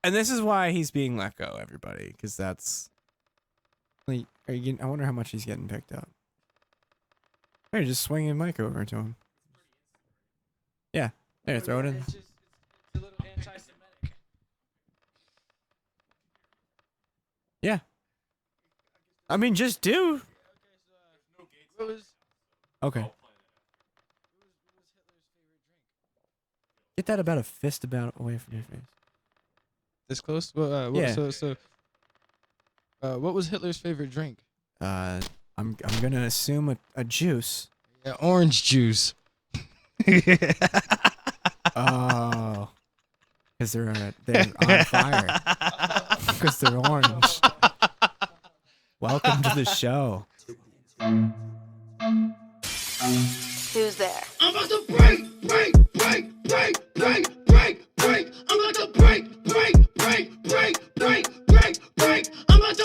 And this is why he's being let go, everybody, because that's. Like, I wonder how much he's getting picked up. Hey, just swing your mic over to him. Yeah, there, throw it in. It's a little anti-Semitic. Yeah. I mean, just do. What was Okay. Hitler's favorite drink? Get that about a fist about away from your face. This close? Well, Yeah. What was Hitler's favorite drink? I'm gonna assume a juice. Yeah, orange juice. Oh. Because they're on fire. Because they're orange. Welcome to the show. Who's there? I'm about to break. I'm about to break. I'm about to break. I'm about to break. I'm about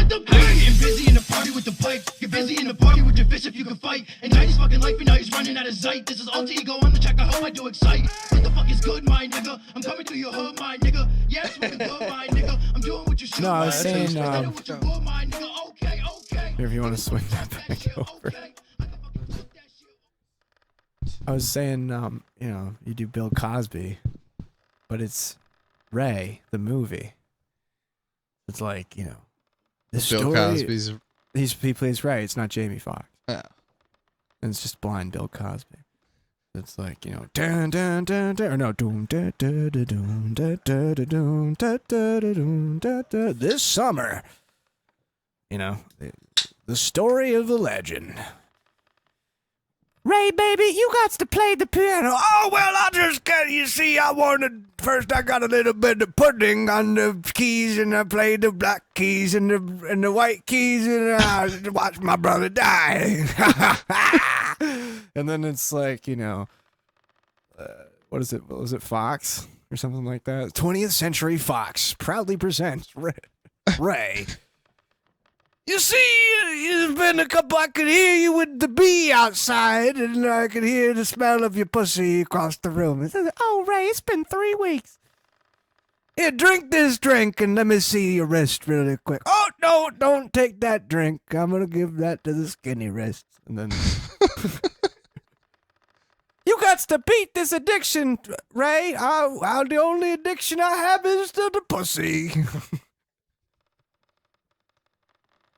to break. Getting busy in the party with the pipe. Get busy in the party with your fish if you can fight. And now he's fucking life and now he's running out of sight. This is alter ego on the track. I hope I do excite. What the fuck is good, my nigga? I'm coming through your hood, my nigga. Yeah, it's fucking good, my nigga. I'm doing what you should. No, I was saying, Okay. if you want to swing that back over. I was saying, you do Bill Cosby, but it's Ray, the movie. It's like, the Bill story. Cosby's. He plays Ray. It's not Jamie Foxx. Yeah. And it's just blind Bill Cosby. It's like, dun dun dun dun, or no, doom da da da doom da da da doom da da da doom da da. This summer, the story of the legend. Ray, baby, you got to play the piano. Oh, well, I got a little bit of pudding on the keys, and I played the black keys and the white keys, and I watched my brother die. And then it's like, what is it? Was it Fox or something like that? 20th Century Fox proudly presents Ray. You see, it's been a couple. I could hear you with the bee outside, and I could hear the smell of your pussy across the room. And says, oh, Ray, it's been 3 weeks. Here, drink this drink, and let me see your wrist really quick. Oh, no, don't take that drink. I'm going to give that to the skinny wrist. And then... You got to beat this addiction, Ray. The only addiction I have is to the pussy.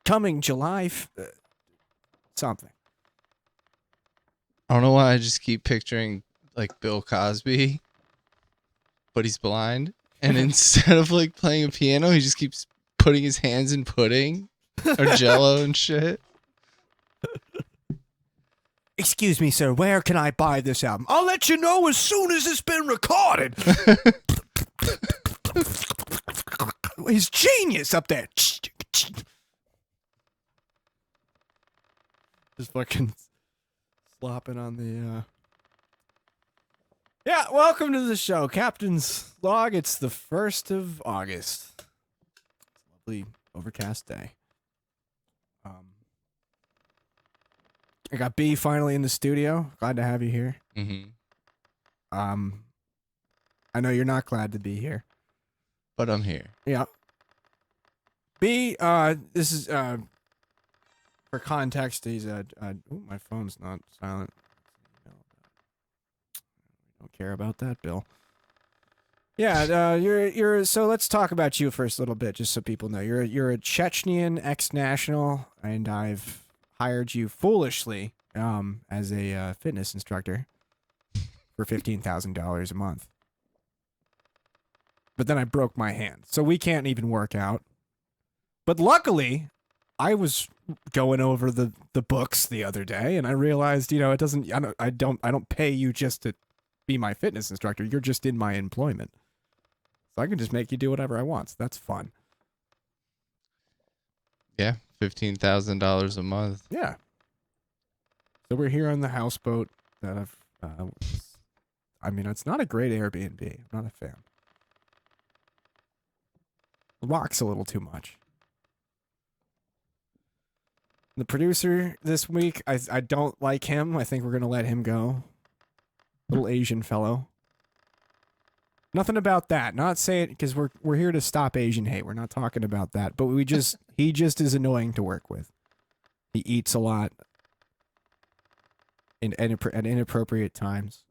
Coming July something. I don't know why I just keep picturing like Bill Cosby, but he's blind, and instead of like playing a piano, he just keeps putting his hands in pudding or Jello and shit. Excuse me, sir, where can I buy this album? I'll let you know as soon as it's been recorded. He's genius up there. Just fucking slopping on the, Yeah, welcome to the show. Captain's Log, it's the 1st of August. It's a lovely overcast day. I got B finally in the studio. Glad to have you here. Mm-hmm. I know you're not glad to be here. But I'm here. Yeah. B, this is, for context, he's my phone's not silent. Don't care about that, Bill. Yeah, you're so let's talk about you first a little bit, just so people know. You're a Chechnyan ex-national, and I've hired you foolishly as a fitness instructor for $15,000 a month. But then I broke my hand, so we can't even work out. But luckily, I was going over the books the other day, and I realized, it doesn't. I don't pay you just to be my fitness instructor. You're just in my employment, so I can just make you do whatever I want. So that's fun. Yeah, $15,000 a month. Yeah. So we're here on the houseboat that I've. It's not a great Airbnb. I'm not a fan. The lock's a little too much. The producer this week, I don't like him. I think we're gonna let him go. Little Asian fellow. Nothing about that. Not saying because we're here to stop Asian hate. We're not talking about that. But he just is annoying to work with. He eats a lot at inappropriate times.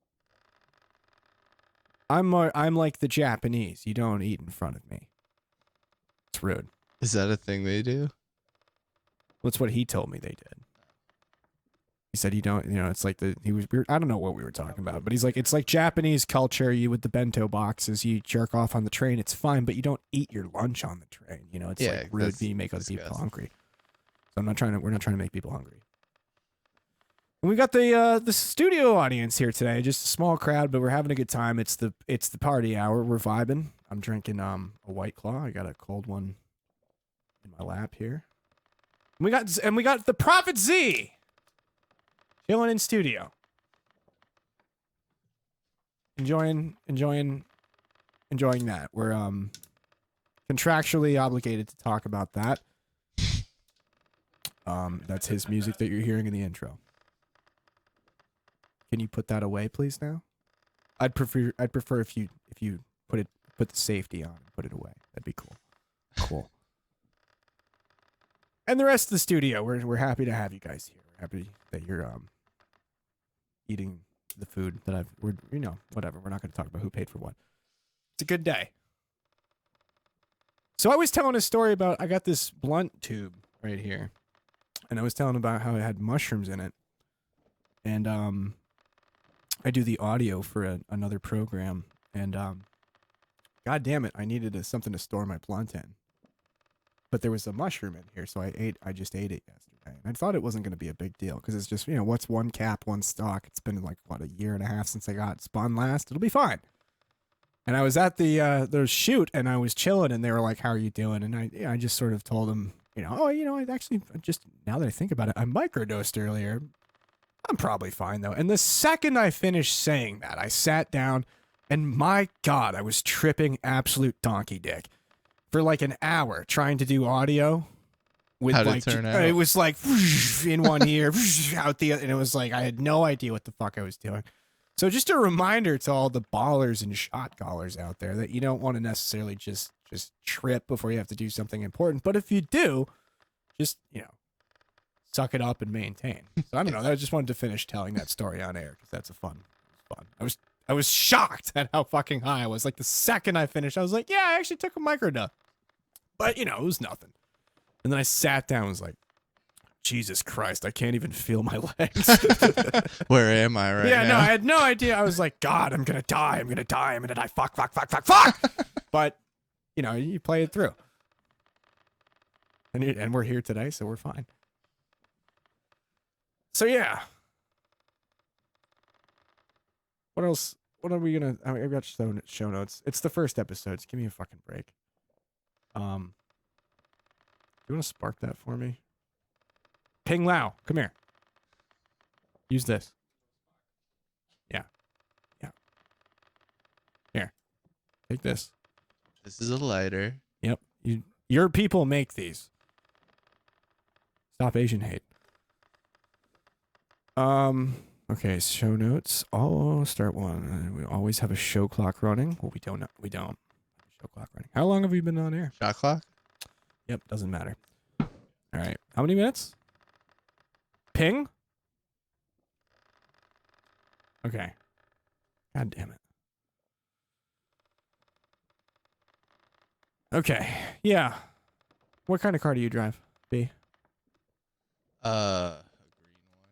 I'm like the Japanese. You don't eat in front of me. It's rude. Is that a thing they do? That's what he told me they did. He said you don't, it's like I don't know what we were talking about, but he's like, it's like Japanese culture. You with the bento boxes, you jerk off on the train. It's fine, but you don't eat your lunch on the train. It's like rude if you make other people hungry. So we're not trying to make people hungry. And we got the studio audience here today, just a small crowd, but we're having a good time. It's the party hour. We're vibing. I'm drinking a White Claw. I got a cold one in my lap here. We got the Prophet Z chilling in studio. Enjoying that. We're contractually obligated to talk about that. That's his music that you're hearing in the intro. Can you put that away, please? Now, I'd prefer if you put the safety on and put it away. That'd be cool. Cool. And the rest of the studio, we're happy to have you guys here. We're happy that you're eating the food that whatever. We're not going to talk about who paid for what. It's a good day. So I was telling a story about I got this blunt tube right here, and I was telling about how it had mushrooms in it, and I do the audio for another program, and God damn it, I needed something to store my blunt in. But there was a mushroom in here, so I just ate it yesterday. And I thought it wasn't going to be a big deal because it's just, what's one cap, one stock? It's been like, what, a year and a half since I got spun last? It'll be fine. And I was at the shoot, and I was chilling, and they were like, how are you doing? And I just sort of told them, I actually just, now that I think about it, I microdosed earlier. I'm probably fine, though. And the second I finished saying that, I sat down, and my God, I was tripping absolute donkey dick. For like an hour trying to do audio with How'd it turn out? It was like in one ear, out the other, and it was like I had no idea what the fuck I was doing. So just a reminder to all the ballers and shot callers out there that you don't want to necessarily just trip before you have to do something important. But if you do, just suck it up and maintain. So I don't know. I just wanted to finish telling that story on air because that's fun. I was shocked at how fucking high I was. Like the second I finished, I was like, yeah, I actually took a microdose. But, it was nothing. And then I sat down and was like, Jesus Christ, I can't even feel my legs. Where am I right now? Yeah, no, I had no idea. I was like, God, I'm going to die. I'm going to die. Fuck. But, you play it through. And we're here today, so we're fine. So, yeah. What else? What are we going to... I've got show notes. It's the first episode. So give me a fucking break. You want to spark that for me? Ping Lao, come here. Use this. Yeah. Here. Take this. This is a lighter. Yep. Your people make these. Stop Asian hate. Okay, show notes. Oh, start one. We always have a show clock running. Well, we don't. Show clock running. How long have we been on air? Shot clock? Yep, doesn't matter. All right. How many minutes? Ping? Okay. God damn it. Okay. Yeah. What kind of car do you drive, B? A green one.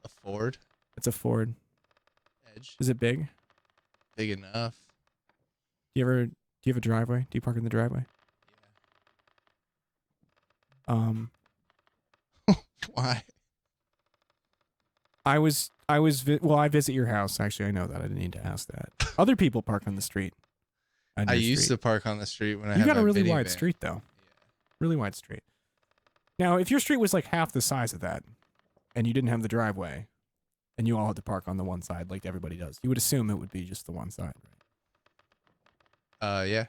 A Ford. It's a Ford. Edge. Is it big? Big enough. Do you have a driveway? Do you park in the driveway? Why? I visit your house. Actually, I know that. I didn't need to ask that. Other people park on the street. I used to park on the street when I You had got my a really minivan. wide street, though. Really wide street. Now, if your street was like half the size of that, and you didn't have the driveway, and you all had to park on the one side like everybody does, you would assume it would be just the one side, right? Yeah.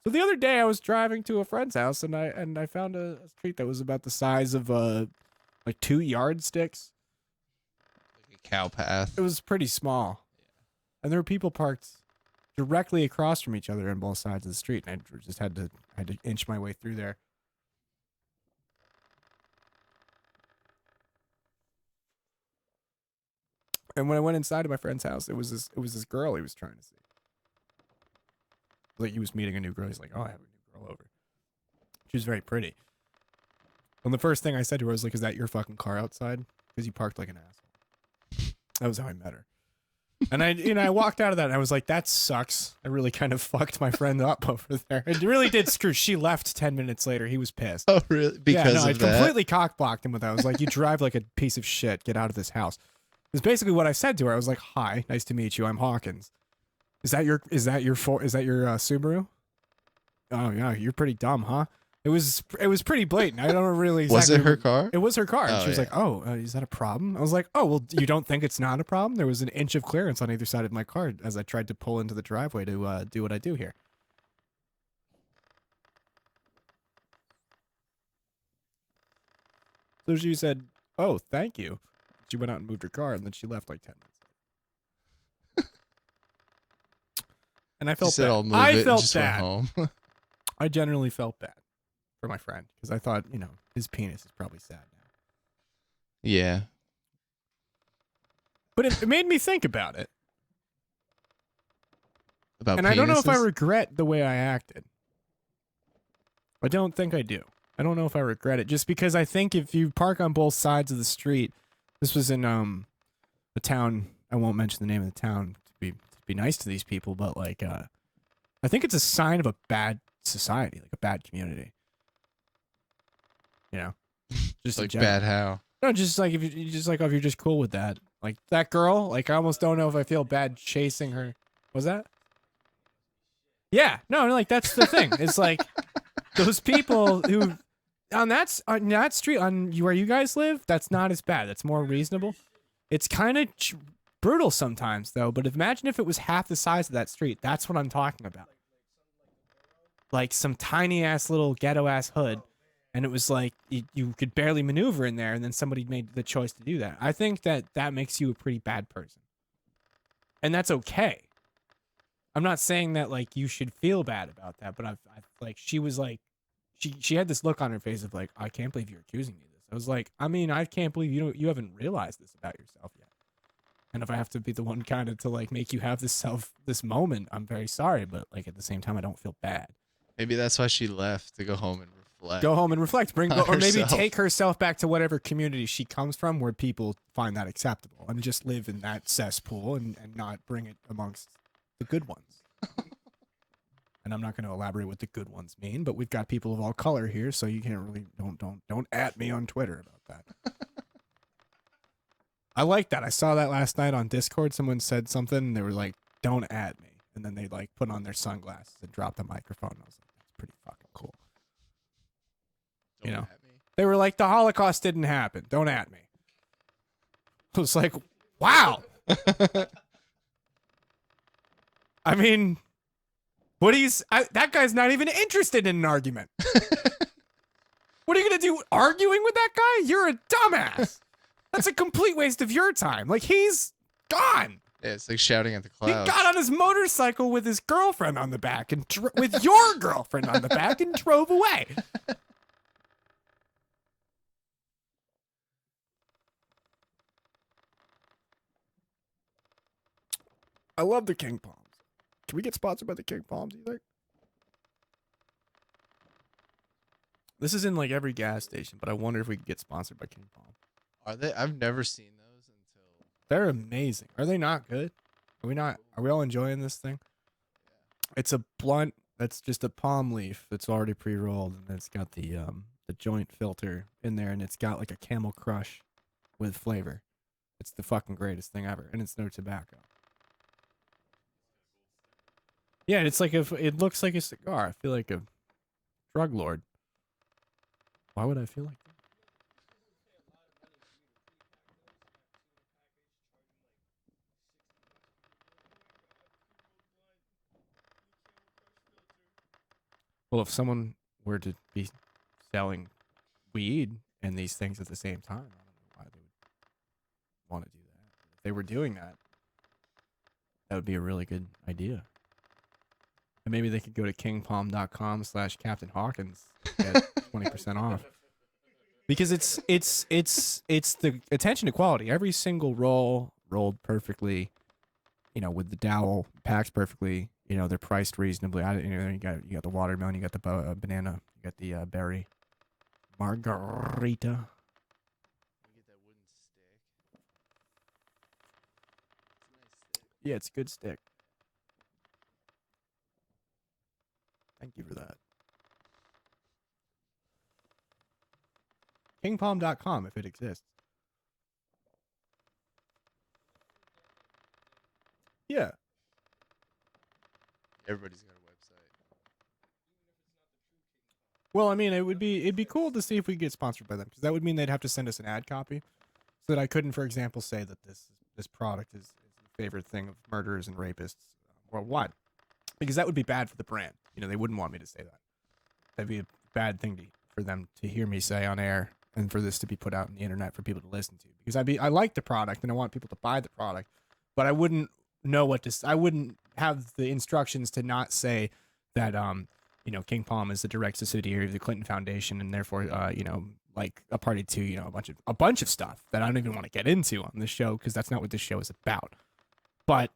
So the other day I was driving to a friend's house and I found a street that was about the size of like 2 yardsticks. Like a cow path. It was pretty small. And there were people parked directly across from each other on both sides of the street, and I just had to inch my way through there. And when I went inside of my friend's house, it was this girl he was trying to see. Like he was meeting a new girl. He's like, "Oh, I have a new girl over." She was very pretty. And the first thing I said to her was like, "Is that your fucking car outside? Because you parked like an asshole." That was how I met her. And I walked out of that and I was like, "That sucks. I really kind of fucked my friend up over there." It really did screw. She left 10 minutes later. He was pissed. Oh, really? Because I of that? completely cockblocked him with that. I was like, "You drive like a piece of shit. Get out of this house." It's basically what I said to her. I was like, "Hi, nice to meet you. I'm Hawkins. Is that your Subaru? Oh yeah, you're pretty dumb, huh?" It was pretty blatant. I don't really exactly Was it her car? It was her car. And Oh, she was yeah. like, "Oh, is that a problem?" I was like, "Oh, well, you don't think it's not a problem?" There was an inch of clearance on either side of my car as I tried to pull into the driveway to do what I do here. So she said, "Oh, thank you." She went out and moved her car, and then she left like 10 minutes. And I She felt said, bad. "I'll move I it," and felt just bad. went home. I generally felt bad for my friend because I thought, his penis is probably sad now. Yeah. But it made me think about it. About And I don't know if I penises? regret the way I acted. I don't think I do. I don't know if I regret it. Just because I think if you park on both sides of the street, this was in a town, I won't mention the name of the town to be nice to these people, but like I think it's a sign of a bad society, like a bad community. Just in Like general. bad how? No, just like if you're just cool with that. Like that girl, like I almost don't know if I feel bad chasing her. Was that? Yeah, no, like that's the thing. It's like those people who on that street where you guys live, that's not as bad. That's more reasonable. It's kind of brutal sometimes though. But imagine if it was half the size of that street. That's what I'm talking about. Like some tiny ass little ghetto ass hood. And it was like you could barely maneuver in there, and then somebody made the choice to do that. I think that makes you a pretty bad person. And that's okay. I'm not saying that like you should feel bad about that, but I've like she was like she had this look on her face of like, "I can't believe you're accusing me of this." I was like, "I mean, I can't believe you haven't realized this about yourself yet." And if I have to be the one kind of to like make you have this moment, I'm very sorry, but like at the same time I don't feel bad. Maybe that's why she left, to go home and reflect. Go home and reflect. On Or maybe herself. take herself back to whatever community she comes from where people find that acceptable and just live in that cesspool and not bring it amongst the good ones. And I'm not going to elaborate what the good ones mean, but we've got people of all color here, so you can't really don't at me on Twitter about that. I like that. I saw that last night on Discord. Someone said something and they were like, "Don't at me." And then they like put on their sunglasses and dropped the microphone. I was like, that's pretty fucking cool. Don't you know. at me. They were like, "The Holocaust didn't happen. Don't at me." I was like, wow. I mean, that guy's not even interested in an argument. What are you going to do? Arguing with that guy? You're a dumbass. That's a complete waste of your time. Like, he's gone. Yeah, it's like shouting at the He clouds. got on his motorcycle with his girlfriend on the back and with your girlfriend on the back and drove away. I love the King Palms. Can we get sponsored by the King Palms, you think? This is in like every gas station, but I wonder if we could get sponsored by King Palm. Are they? I've never seen those until. They're amazing. Are they not good? Are we not? Are we all enjoying this thing? It's a blunt that's just a palm leaf that's already pre-rolled, and it's got the joint filter in there, and it's got like a Camel Crush with flavor. It's the fucking greatest thing ever, and it's no tobacco. Yeah, it's like it looks like a cigar. I feel like a drug lord. Why would I feel like that? Well, if someone were to be selling weed and these things at the same time, I don't know why they would want to do that. If they were doing that, that would be a really good idea. And maybe they could go to kingpalm.com/Captain Hawkins and get 20% off. Because it's the attention to quality. Every single roll rolled perfectly, with the dowel packs perfectly. They're priced reasonably. You got the watermelon, you got the banana, you got the berry margarita. You get that wooden stick. It's a nice stick. Yeah, it's a good stick. Thank you for that. Kingpalm.com if it exists. Yeah. Everybody's got a website. Well, I mean, it'd be cool to see if we get sponsored by them, because that would mean they'd have to send us an ad copy, so that I couldn't, for example, say that this product is the favorite thing of murderers and rapists worldwide, because that would be bad for the brand. They wouldn't want me to say that. That'd be a bad thing for them to hear me say on air, and for this to be put out on the internet for people to listen to. Because I like the product and I want people to buy the product, but I wouldn't know what to. I wouldn't have the instructions to not say that King Palm is the direct subsidiary of the Clinton Foundation, and therefore like a party to a bunch of stuff that I don't even want to get into on this show, because that's not what this show is about. But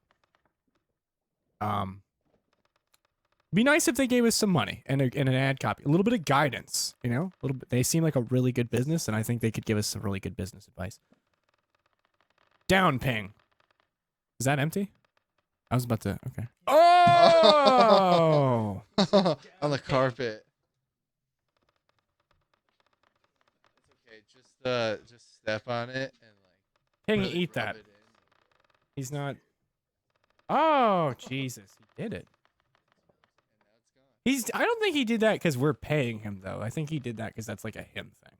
be nice if they gave us some money and an ad copy, a little bit of guidance, a little bit. They seem like a really good business, and I think they could give us some really good business advice. Down ping. Is that empty? I was about to. Okay. Oh! On the carpet. It's okay. Just step on it and Ping, really eat rub that. it in. He's not. Oh, Jesus. He did it. And now it's gone. I don't think he did that because we're paying him, though. I think he did that because that's like a him thing.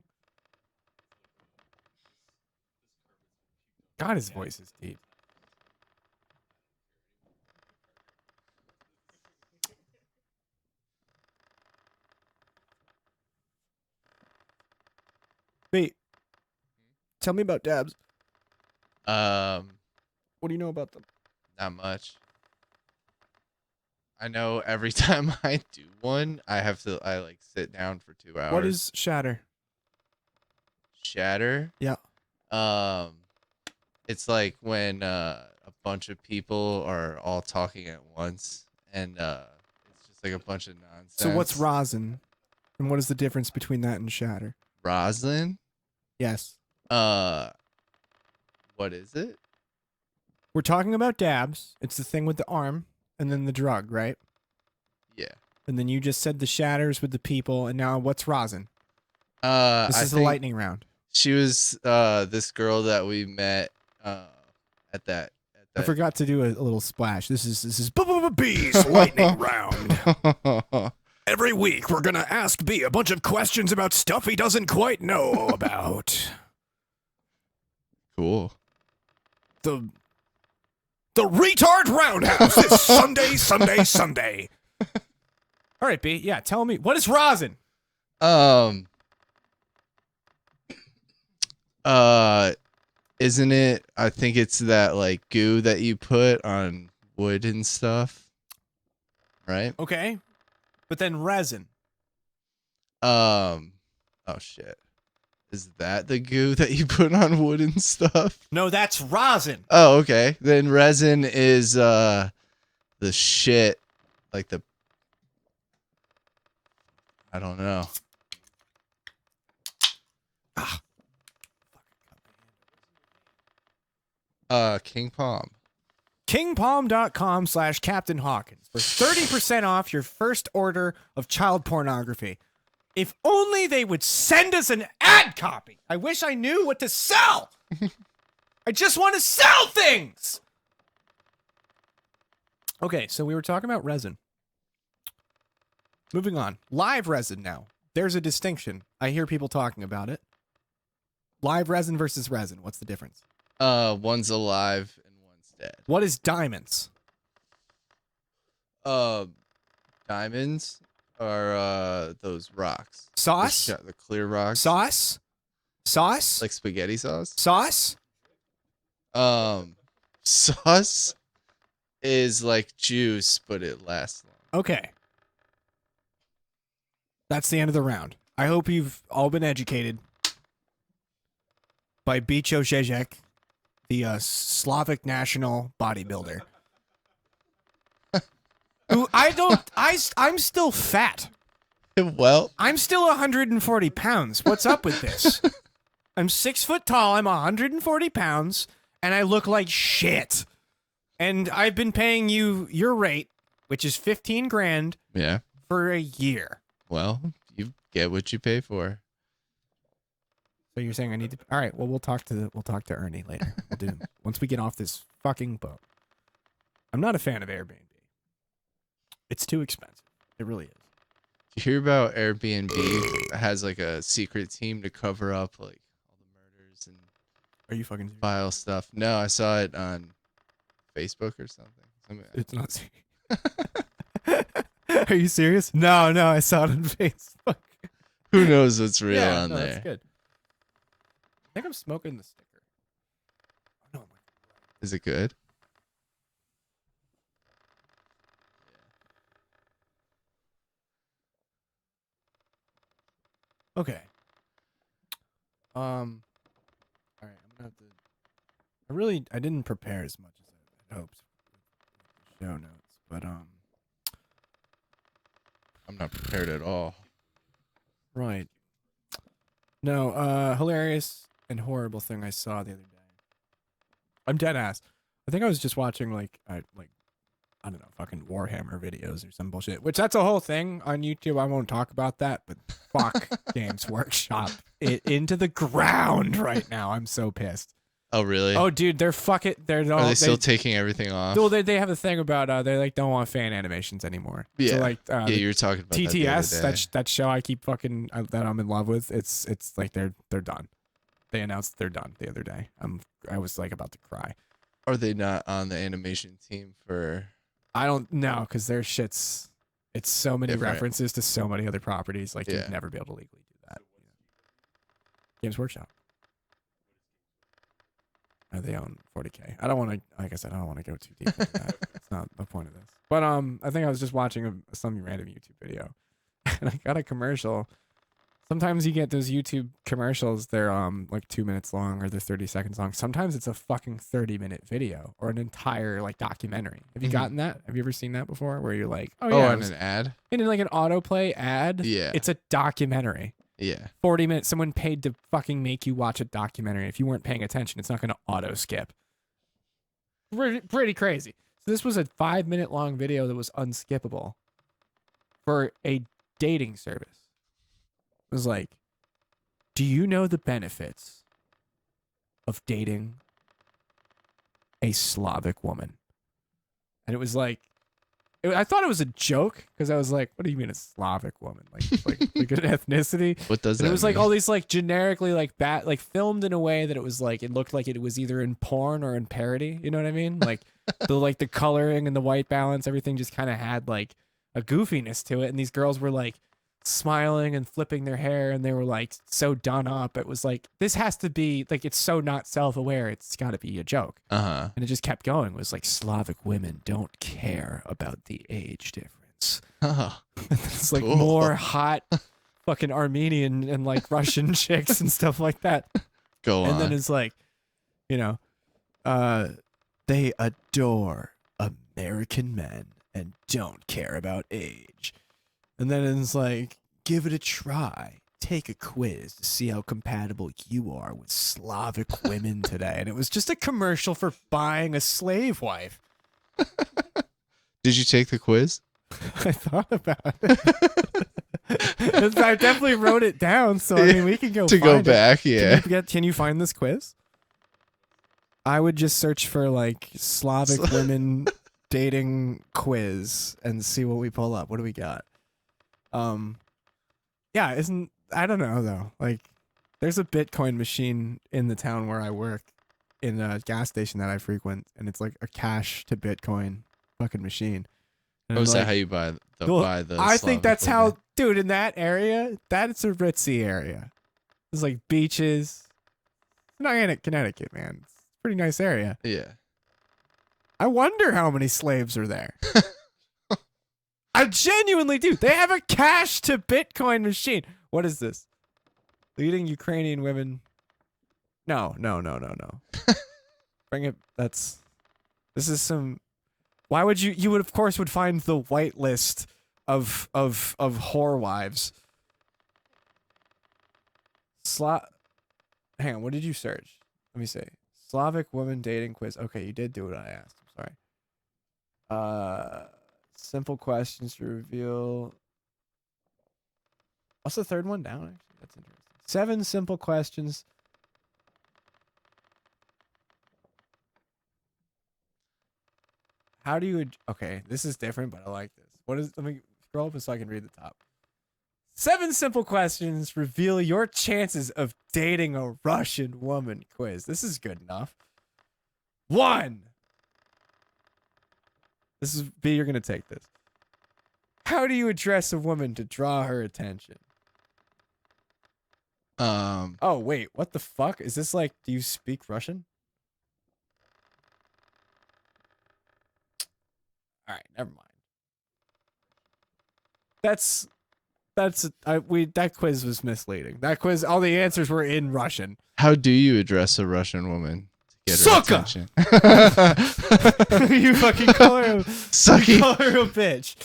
God, his voice is deep. Wait. Tell me about dabs. What do you know about them? Not much. I know every time I do one, I sit down for 2 hours. What is shatter? shatter? Yeah. It's like when a bunch of people are all talking at once, and it's just like a bunch of nonsense. So what's rosin? And what is the difference between that and shatter? rosin? Yes. What is it? We're talking about dabs. It's the thing with the arm and then the drug, right? Yeah. And then you just said the shatters with the people, and now what's rosin? This This is the lightning round. She was this girl that we met at that. I forgot to do a little splash. This is B's lightning round. Every week we're gonna ask B a bunch of questions about stuff he doesn't quite know about. Cool. The retard roundhouse is Sunday. All right, B. Yeah, tell me, what is rosin? Isn't it? I think it's that like goo that you put on wood and stuff, right? Okay, but then resin. Oh shit. Is that the goo that you put on wood and stuff? No, that's rosin. Oh, okay. Then resin is the shit, like the, I don't know. King Palm. KingPalm.com/Captain Hawkins for 30% off your first order of child pornography. If only they would send us an ad copy. I wish I knew what to sell. I just want to sell things. Okay, so we were talking about resin. Moving on. Live resin now. There's a distinction. I hear people talking about it. Live resin versus resin. What's the difference? One's alive and one's dead. What is diamonds? Diamonds are those rocks. Sauce? The clear rocks. Sauce? Sauce? Like spaghetti sauce. Sauce? Sauce is like juice, but it lasts long. Okay. That's the end of the round. I hope you've all been educated by Bicho Zezek, the Slavic national bodybuilder. Who I'm still fat. Well, I'm still 140 pounds. What's up with this? I'm 6 foot tall. I'm 140 pounds, and I look like shit. And I've been paying you your rate, which is 15 grand, yeah. for a year. Well, you get what you pay for. So you're saying I need to? All right. Well, we'll talk to Ernie later. We'll do once we get off this fucking boat. I'm not a fan of Airbnb. It's too expensive. It really is. Did you hear about Airbnb has like a secret team to cover up like all the murders and Are you fucking serious? file stuff? No, I saw it on Facebook or something. It's not serious. Are you serious? No, I saw it on Facebook. Who knows what's real on no, there? That's good. I think I'm smoking the sticker. Oh, no, Is it good? okay. All right. I'm gonna have to. I didn't prepare as much as I had hoped with the show notes, but I'm not prepared at all. right. No, hilarious and horrible thing I saw the other day. I'm dead ass. I think I was just watching I don't know, fucking Warhammer videos or some bullshit. Which that's a whole thing on YouTube. I won't talk about that, but fuck Games Workshop it into the ground right now. I'm so pissed. Oh really? Oh dude, they're Are they still taking everything off? Well, they have a thing about they don't want fan animations anymore. Yeah. So like yeah, you were talking about TTS, that, that show I keep fucking that I'm in love with. It's like they're done. They announced they're done the other day. I was like about to cry. Are they not on the animation team for? I don't know because their shit's it's so many Different. references to so many other properties. Like Yeah. you'd never be able to legally do that. Games Workshop. They own 40K. I don't want to, like I said, I don't want to go too deep into that. That's not the point of this. But I think I was just watching some random YouTube video, and I got a commercial. Sometimes you get those YouTube commercials. They're like 2 minutes long or they're 30 seconds long. Sometimes it's a fucking 30-minute video or an entire like documentary. Have you gotten that? Have you ever seen that before? Where you're like, oh yeah, and an ad. in like an autoplay ad. Yeah. It's a documentary. Yeah. 40 minutes. Someone paid to fucking make you watch a documentary. If you weren't paying attention, it's not going to auto skip. Pretty crazy. So this was a 5-minute long video that was unskippable for a dating service. It was like, do you know the benefits of dating a Slavic woman? And it was like, I thought it was a joke because I was like, what do you mean a Slavic woman? Like an ethnicity? What does And that it was like mean? all these like generically like filmed in a way that it was like, it looked like it was either in porn or in parody. You know what I mean? Like the coloring and the white balance, everything just kind of had like a goofiness to it. And these girls were like smiling and flipping their hair and they were like so done up. It was like, this has to be like, it's so not self-aware. It's got to be a joke. Uh-huh. And it just kept going. It was like Slavic women don't care about the age difference. Oh, It's like Cool. more hot fucking Armenian and like Russian chicks and stuff like that. go on. And then it's like, you know, they adore American men and don't care about age. And then it's like, give it a try. Take a quiz to see how compatible you are with Slavic women today. And it was just a commercial for buying a slave wife. Did you take the quiz? I thought about it. I definitely wrote it down, so I mean we can go to go find it. back, yeah. Can you find this quiz? I would just search for like Slavic women dating quiz and see what we pull up. What do we got? Yeah, I don't know though. Like there's a Bitcoin machine in the town where I work in a gas station that I frequent, and it's like a cash to Bitcoin fucking machine. And Oh, is like, that how you buy the well, I think Slavic that's women? how, dude. In that area, that's a ritzy area. There's like beaches. It's not in Connecticut, man. It's a pretty nice area. Yeah. I wonder how many slaves are there. I genuinely do. They have a cash to Bitcoin machine. What is this? Leading Ukrainian women. No. Bring it. This is some. Why would you would of course would find the white list of whore wives. Hang on, what did you search? Let me see. Slavic woman dating quiz. Okay, you did do what I asked. I'm sorry. Simple questions to reveal. What's the third one down? Actually, that's interesting. 7 simple questions. How do you? Okay, this is different, but I like this. What is? Let me scroll up so I can read the top. 7 simple questions reveal your chances of dating a Russian woman quiz. This is good enough. 1. This is B. You're gonna take this. How do you address a woman to draw her attention? Oh wait, what the fuck? Is this like? Do you speak Russian? All right, never mind. That quiz was misleading. That quiz, all the answers were in Russian. How do you address a Russian woman to get her Suka! attention? You fucking call her Sucky. call her a bitch.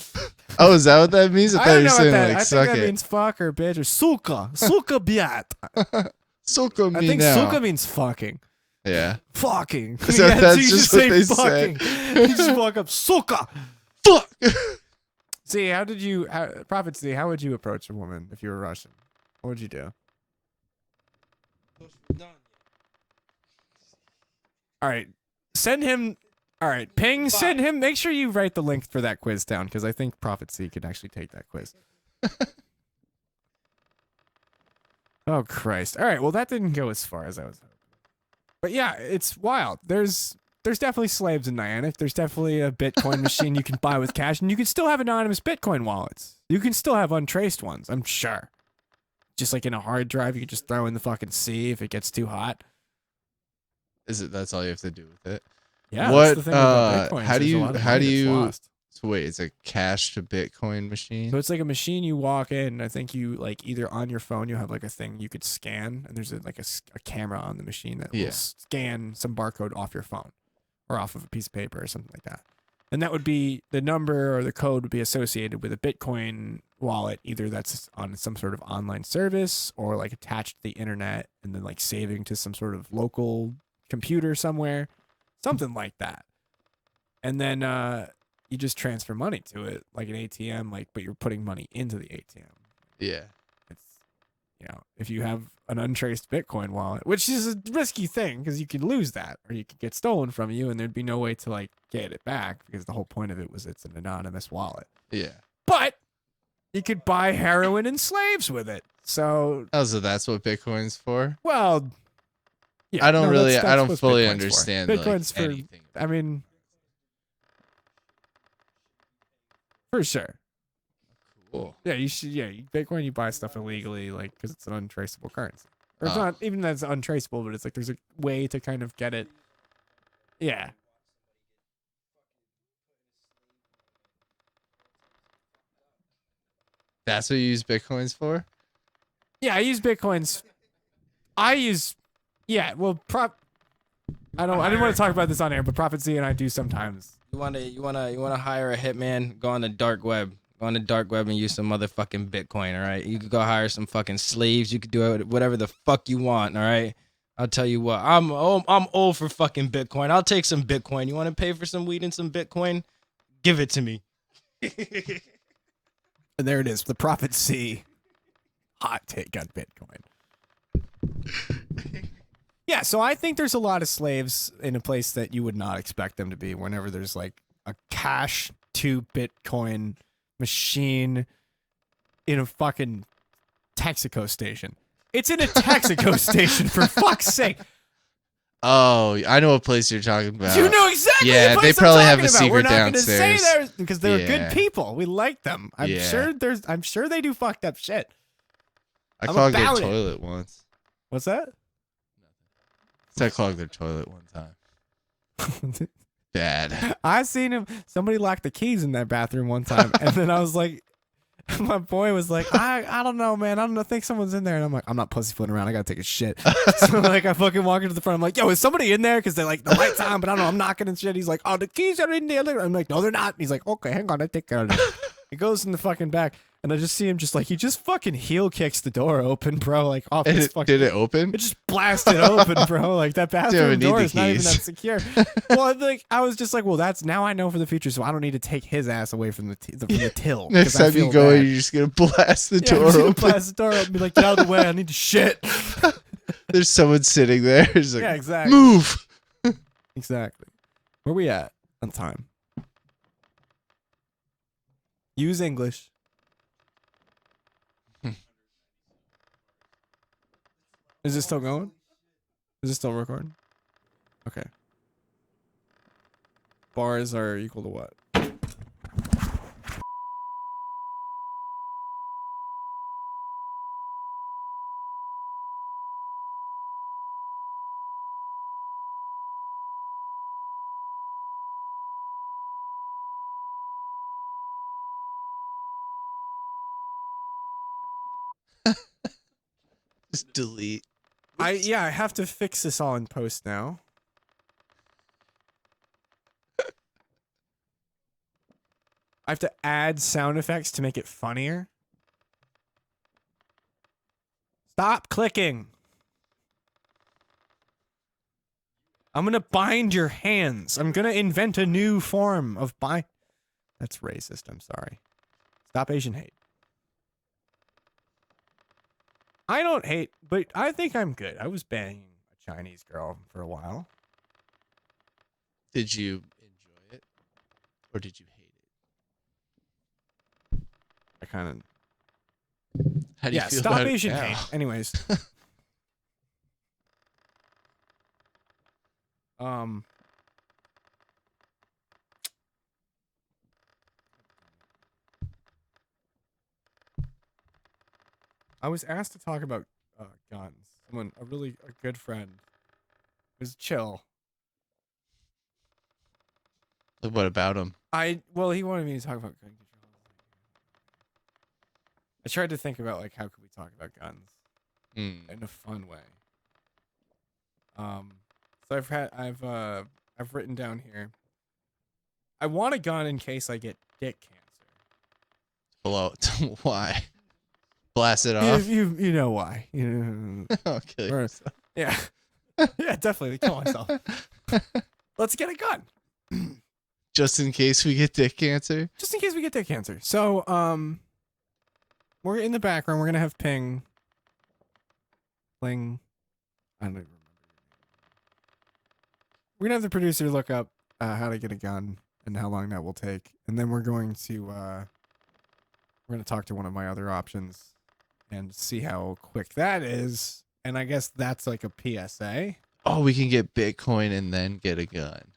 Oh, is that what that means? I I thought don't you know were what saying that. like I suck think that it. means fuck or bitch or suka. Suka biat. Suka me I think now. suka means fucking. Yeah. Fucking. So that's you just just what say they fucking. say. You just walk up suka. Fuck. See, Prophet C, how would you approach a woman if you were Russian? What would you do? All right. Send him. All right. Ping, send him. Make sure you write the link for that quiz down because I think Prophet C could actually take that quiz. Oh, Christ. All right. Well, that didn't go as far as I was hoping. But yeah, it's wild. There's definitely slaves in Niantic. There's definitely a Bitcoin machine you can buy with cash, and you can still have anonymous Bitcoin wallets. You can still have untraced ones, I'm sure. Just like in a hard drive, you can just throw in the fucking sea if it gets too hot. That's all you have to do with it? Yeah, What, that's the thing about Bitcoin. how do There's a you- lot of how money do that's you- lost. So wait, it's a cash to Bitcoin machine? So it's like a machine you walk in, and I think you like either on your phone you have like a thing you could scan, and there's a camera on the machine that will scan some barcode off your phone or off of a piece of paper or something like that. And that would be the number or the code would be associated with a Bitcoin wallet, either that's on some sort of online service or like attached to the internet and then like saving to some sort of local computer somewhere, something like that. And then you just transfer money to it like an ATM, but you're putting money into the ATM. Yeah. It's, if you have an untraced Bitcoin wallet, which is a risky thing because you could lose that or you could get stolen from you and there'd be no way to like get it back because the whole point of it was it's an anonymous wallet. Yeah. But you could buy heroin and slaves with it. So, Oh, so that's what Bitcoin's for? well, yeah. I don't that's I don't what fully Bitcoin's for. understand Bitcoin's for, anything. I mean, for sure. Cool. Yeah, you should. Yeah, Bitcoin, you buy stuff illegally, because it's an untraceable currency. Or it's not even that it's untraceable, but it's like there's a way to kind of get it. Yeah. That's what you use Bitcoins for? Yeah, I use Bitcoins. Yeah, well, I didn't want to talk about this on air, but Prophet Z and I do sometimes. You wanna hire a hitman? Go on the dark web. Go on the dark web and use some motherfucking Bitcoin. All right. You could go hire some fucking slaves. You could do whatever the fuck you want. All right. I'll tell you what. I'm old for fucking Bitcoin. I'll take some Bitcoin. You want to pay for some weed and some Bitcoin? Give it to me. And there it is, the Prophet C hot take on Bitcoin. Yeah, so I think there's a lot of slaves in a place that you would not expect them to be whenever there's like a cash to Bitcoin machine in a fucking Texaco station. It's in a Texaco station, for fuck's sake. Oh, I know what place you're talking about. You know exactly. Yeah, the they place probably I'm have a talking about. secret We're not downstairs. Gonna say they're because they're Yeah. good people. We like them. I'm Yeah. sure they do fucked up shit. I I'm clogged their about it. toilet once. What's that? I clogged their toilet one time. Bad. I seen him. Somebody locked the keys in that bathroom one time, and then I was like, my boy was like, I don't know, man. I don't know. I think someone's in there, and I'm like, I'm not pussyfooting around. I gotta take a shit. So like, I fucking walk into the front. I'm like, yo, is somebody in there? Because they're like, the light's on, but I don't know. I'm knocking and shit. He's like, oh, the keys are in there. I'm like, no, they're not. He's like, okay, hang on, I take care of it. He goes in the fucking back, and I just see him just like he just fucking heel kicks the door open, bro. Like off And his it, fucking. did it open? It just blasted open, bro. Like that bathroom need door the is not even keys. that secure. Well, like I was just like, well, that's now I know for the future, so I don't need to take his ass away from the till. Next 'cause I time you feel go, bad. you're just gonna blast the Yeah, I'm door just gonna open. blast the door open and be like, get out of the way, I need to shit. There's someone sitting there. It's like, Yeah, exactly. move. Exactly. Where we at on time? Use English. Is it still going? Is it still recording? Okay. Bars are equal to what? Just delete. I have to fix this all in post now. I have to add sound effects to make it funnier. Stop clicking. I'm gonna bind your hands. I'm gonna invent a new form of bind. That's racist. I'm sorry. Stop Asian hate. I don't hate, but I think I'm good. I was banging a Chinese girl for a while. Did you enjoy it, or did you hate it? I kind of. How do you Yeah, feel stop about Asian it now? hate. Anyways. I was asked to talk about guns. A good friend, was chill. What about him? He wanted me to talk about gun control. I tried to think about like how could we talk about guns in a fun way. So I've written down here. I want a gun in case I get dick cancer. Hello. Why? Blast it off. You know why? Okay. Yeah, yeah, definitely kill myself. Let's get a gun. Just in case we get dick cancer. Just in case we get dick cancer. So, we're in the background. We're gonna have pling. I don't even remember. We're gonna have the producer look up how to get a gun and how long that will take, and then we're going to talk to one of my other options and see how quick that is. And I guess that's like a PSA. Oh, we can get Bitcoin and then get a gun.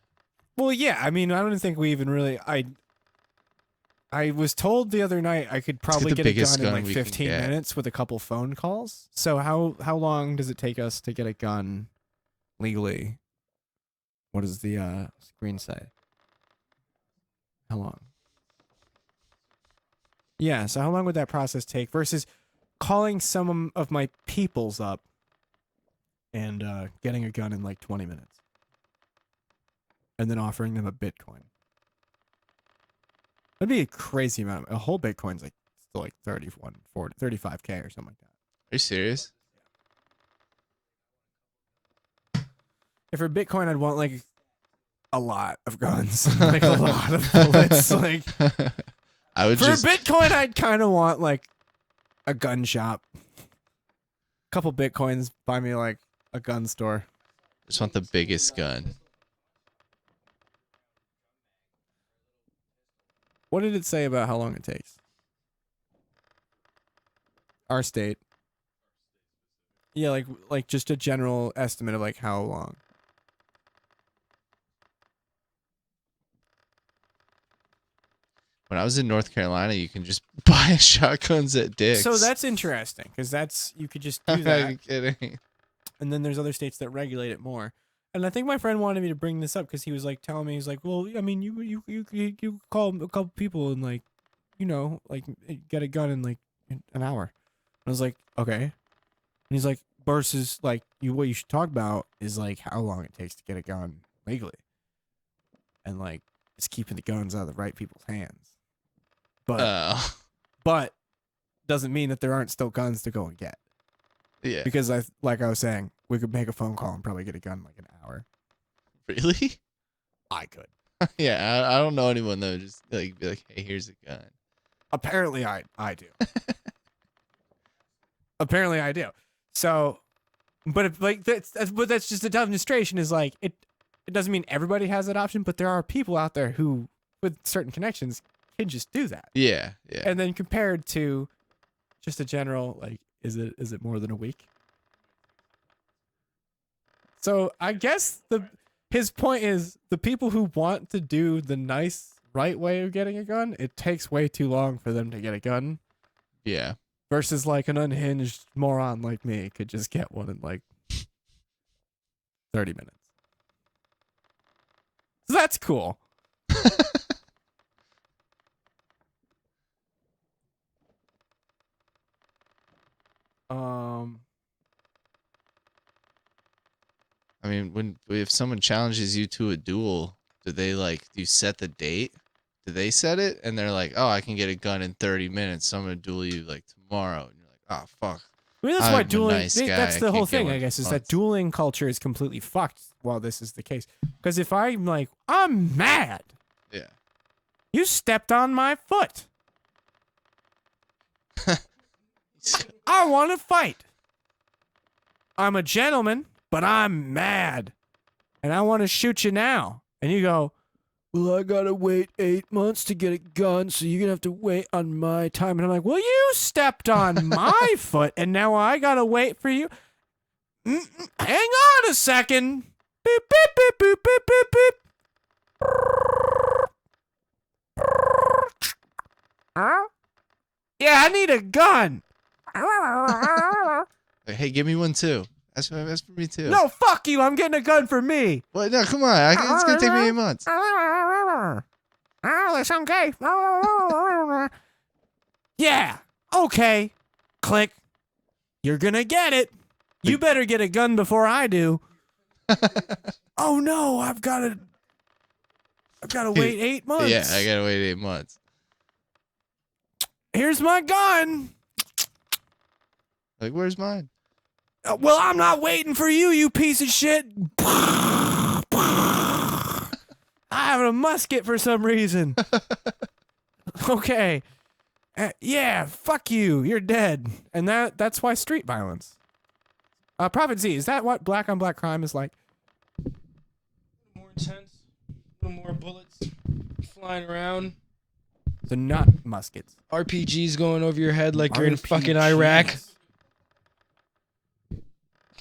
Well, yeah. I mean, I don't think we even really. I was told the other night I could probably the get a biggest gun in gun like we can 15 get. minutes with a couple phone calls. So how long does it take us to get a gun legally? What does the screen say? How long? Yeah, so how long would that process take versus calling some of my peoples up and getting a gun in like 20 minutes and then offering them a Bitcoin? That'd be a crazy amount. A whole Bitcoin's like still like 31, 40, 35K or something like that. Are you serious? If for Bitcoin, I'd want like a lot of guns, like a lot of bullets. Like I would for just Bitcoin, I'd kind of want like a gun shop. Couple Bitcoins, buy me like a gun store. want the biggest gun. What did it say about how long it takes? Our state. Yeah, like just a general estimate of like how long. When I was in North Carolina, you can just buy shotguns at Dick's. So that's interesting because that's you could just do I'm that. not kidding. And then there's other states that regulate it more. And I think my friend wanted me to bring this up because he was like telling me, he's like, well, I mean, you call a couple people and like, you know, like get a gun in like an hour. I was like, okay. And he's like, versus like what you should talk about is like how long it takes to get a gun legally, and like it's keeping the guns out of the right people's hands. But doesn't mean that there aren't still guns to go and get. Yeah. Because like I was saying, we could make a phone call and probably get a gun in like an hour. Really? I could. Yeah, I don't know anyone that would just like be like, hey, here's a gun. Apparently I do. Apparently I do. So, but if, like that's just a demonstration. Is like it doesn't mean everybody has that option, but there are people out there who, with certain connections, can just do that. Yeah, yeah. And then compared to just a general like, is it more than a week? So I guess his point is the people who want to do the nice right way of getting a gun, it takes way too long for them to get a gun. Yeah. Versus like an unhinged moron like me could just get one in like 30 minutes. So that's cool. I mean, if someone challenges you to a duel, do you set the date? Do they set it? And they're like, oh, I can get a gun in 30 minutes, so I'm going to duel you like tomorrow. And you're like, oh, fuck. I mean, that's why I'm a dueling, nice guy. that's I the can't whole get thing, one I in guess, is that months. dueling culture is completely fucked while this is the case. Because if I'm like, I'm mad. Yeah. You stepped on my foot. I want to fight. I'm a gentleman, but I'm mad. And I want to shoot you now. And you go, well, I got to wait 8 months to get a gun, so you're going to have to wait on my time. And I'm like, well, you stepped on my foot, and now I got to wait for you. Hang on a second. Beep, beep, beep, beep, beep, beep, beep. Huh? Yeah, I need a gun. Like, hey, give me one too. That's for me too. No, fuck you. I'm getting a gun for me. Well, no, come on. It's gonna take me 8 months. Oh, that's okay. Yeah. Okay. Click. You're gonna get it. You better get a gun before I do. Oh no, I've gotta wait 8 months. Yeah, I gotta wait 8 months. Here's my gun. Like, where's mine? Well, I'm not waiting for you, you piece of shit. I have a musket for some reason. Okay. Yeah, fuck you. You're dead. And that's why street violence. Prophet Z, is that what black on black crime is like? More intense, a little more bullets flying around. So not muskets. RPGs going over your head like you're in fucking Iraq.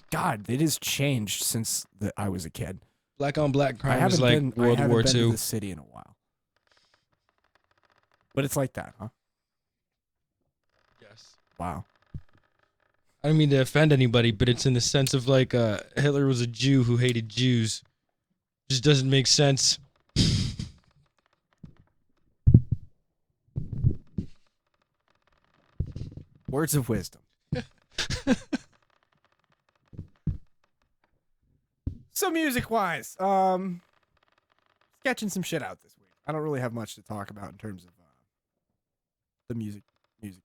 God, it has changed since I was a kid. Black on black I crime haven't is like been, World I haven't War been to II. the city in a while. But it's like that, huh? Yes. Wow. I don't mean to offend anybody, but it's in the sense of like Hitler was a Jew who hated Jews. Just doesn't make sense. Words of wisdom. So music-wise, sketching some shit out this week. I don't really have much to talk about in terms of the music stuff.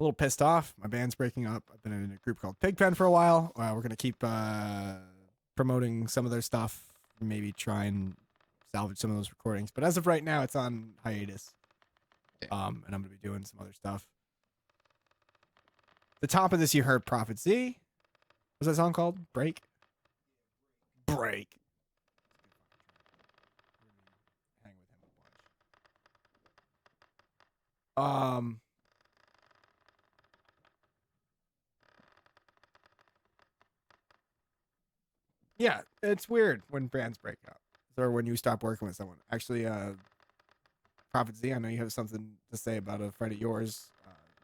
A little pissed off. My band's breaking up. I've been in a group called Pigpen for a while. We're gonna keep promoting some of their stuff. Maybe try and salvage some of those recordings. But as of right now, it's on hiatus. And I'm gonna be doing some other stuff. The top of this, you heard Prophet Z. What's that song called? Break? Break. Hang with him a bunch. Yeah, it's weird when bands break up. Or when you stop working with someone. Actually, Prophet Z, I know you have something to say about a friend of yours.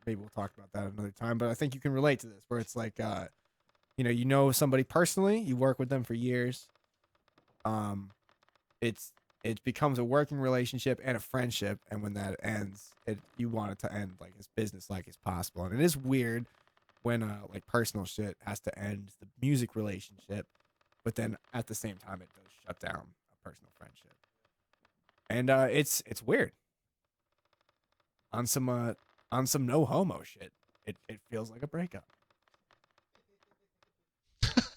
Maybe we'll talk about that another time. But I think you can relate to this, where it's like, you know somebody personally, you work with them for years. It becomes a working relationship and a friendship, and when that ends, you want it to end like as business-like as possible. And it is weird when like personal shit has to end the music relationship, but then at the same time it does shut down a personal friendship. And it's weird. On some no homo shit, it feels like a breakup.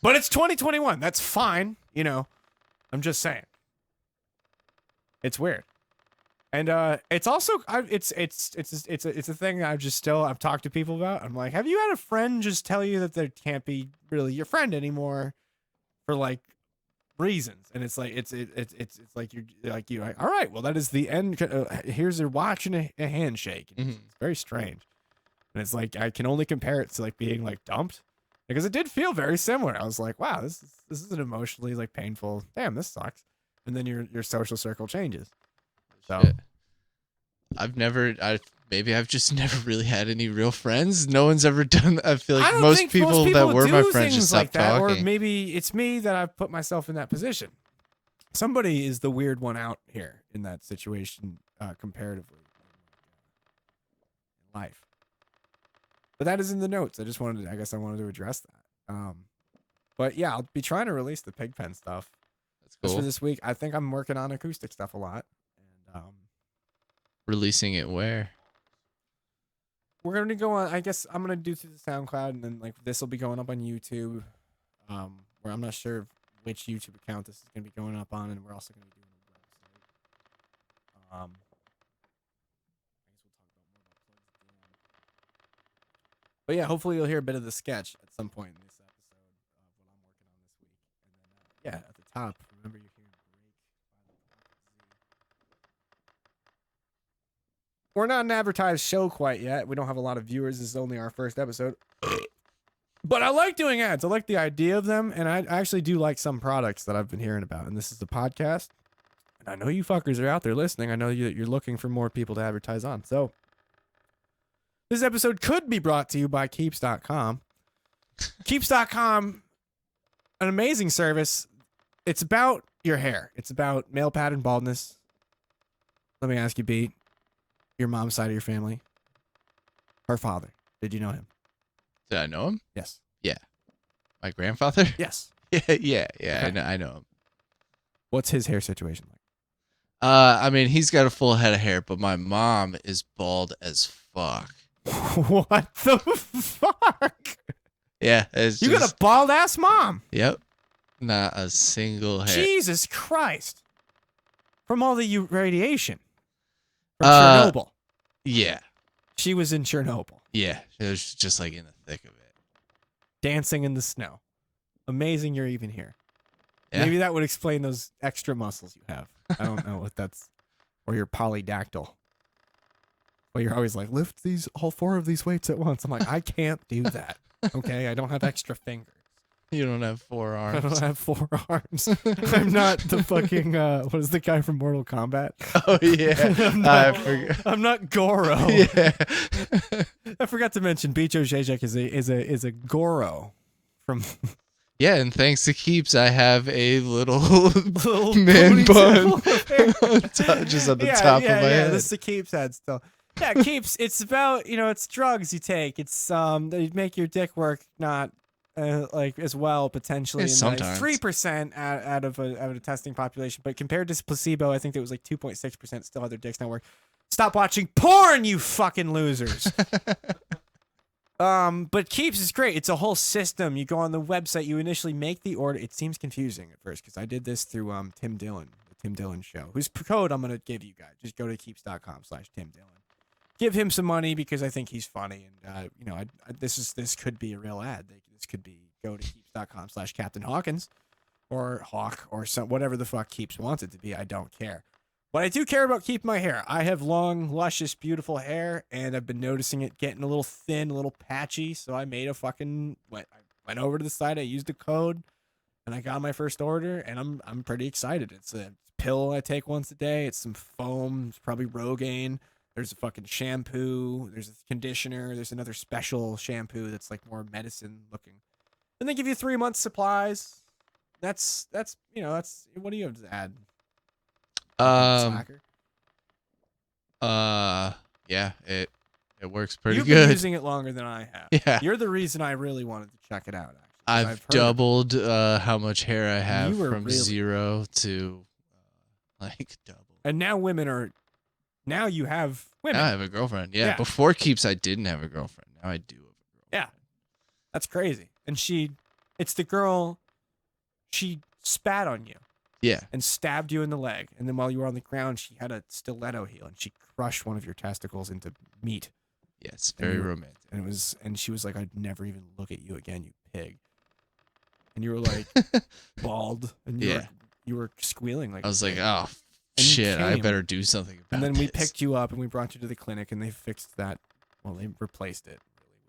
But it's 2021. That's fine, you know. I'm just saying. It's weird. And it's also it's a thing I've talked to people about. I'm like, have you had a friend just tell you that they can't be really your friend anymore for like reasons? And it's like it's like you're like, all right, well, that is the end. Here's a watch and a handshake. It's very strange. And it's like I can only compare it to like being like dumped, because it did feel very similar. I was like, wow, this is an emotionally like painful. Damn, this sucks. And then your social circle changes. So Shit. Maybe I've just never really had any real friends. No one's ever done. I feel like most people that were my friends just stopped talking. Or maybe it's me that I've put myself in that position. Somebody is the weird one out here in that situation, comparatively in life. But that is in the notes. I wanted to address that. But yeah, I'll be trying to release the Pigpen stuff. That's cool. For this week. I think I'm working on acoustic stuff a lot. And releasing it where? we're going to go on. I guess I'm going to do through the SoundCloud, and then like this will be going up on YouTube. Where I'm not sure which YouTube account this is going to be going up on, and we're also going to be doing a website. I guess we'll talk about more about plugs at the end. But yeah, hopefully you'll hear a bit of the sketch at some point in this episode of what I'm working on this week. And then, yeah, at the top, remember you're hearing Break by the Prophet Z. We're not an advertised show quite yet. We don't have a lot of viewers. This is only our first episode. But I like doing ads. I like the idea of them, and I actually do like some products that I've been hearing about. And this is the podcast. And I know you fuckers are out there listening. I know you're looking for more people to advertise on. So this episode could be brought to you by Keeps.com. Keeps.com, an amazing service. It's about your hair. It's about male pattern baldness. Let me ask you, Pete, your mom's side of your family, her father, did you know him? Did I know him? Yes. Yeah. My grandfather? Yes. Yeah. Okay. I know him. What's his hair situation like? I mean, he's got a full head of hair, but my mom is bald as fuck. What the fuck? Yeah. It's You got a bald ass mom. Yep. Not a single hair. Jesus Christ. From all the radiation. From Chernobyl. Yeah. She was in Chernobyl. Yeah. It was just like in the thick of it. Dancing in the snow. Amazing you're even here. Yeah. Maybe that would explain those extra muscles you have. I don't know what that's. Or your polydactyl. Well, you're always like, lift all 4 of these weights at once. I'm like, I can't do that. Okay? I don't have extra fingers. You don't have 4 arms. I don't have 4 arms. I'm not the fucking, what is the guy from Mortal Kombat? Oh, yeah. I forgot. I'm not Goro. Yeah. I forgot to mention Bicho Zezek is a Goro from. Yeah, and thanks to Keeps, I have a little ponytail man bun of hair. just at the top of my head. This is the Keeps ad still. Yeah, Keeps. It's about, it's drugs you take. It's they make your dick work not like as well potentially. Yeah, sometimes 3% out of a testing population, but compared to placebo, I think it was like 2.6% still had their dicks not work. Stop watching porn, you fucking losers. But Keeps is great. It's a whole system. You go on the website, you initially make the order. It seems confusing at first because I did this through Tim Dillon, the Tim Dillon show, whose code I'm gonna give you guys. Just go to keeps.com/Tim Dillon. Give him some money because I think he's funny, and this could be a real ad. This could be go to keeps.com/Captain Hawkins or Hawk or whatever the fuck Keeps wants it to be. I don't care. But I do care about keeping my hair. I have long, luscious, beautiful hair, and I've been noticing it getting a little thin, a little patchy. So I made I went over to the site. I used a code, And I got my first order, and I'm pretty excited. It's a pill I take once a day. It's some foam. It's probably Rogaine. There's a fucking shampoo. There's a conditioner. There's another special shampoo that's like more medicine looking. And they give you 3 months supplies. That's what do you have to add? Slacker? Yeah, it works pretty You've good. been using it longer than I have. Yeah. You're the reason I really wanted to check it out. Actually, 'cause I've heard doubled how much hair I have You were from really- 0 to like double. And now now you have women. Now I have a girlfriend. Yeah. Yeah. Before Keeps, I didn't have a girlfriend. Now I do have a girlfriend. Yeah. That's crazy. And it's the girl, she spat on you Yeah. and stabbed you in the leg. And then while you were on the ground, she had a stiletto heel and she crushed one of your testicles into meat. Yeah. It's And very you were- romantic. And she was like, I'd never even look at you again, you pig. And you were like bald and you were squealing like I was a like, pig. oh, And you shit. I came. better do something about And then we this. picked you up and we brought you to the clinic and they fixed that. Well, they replaced it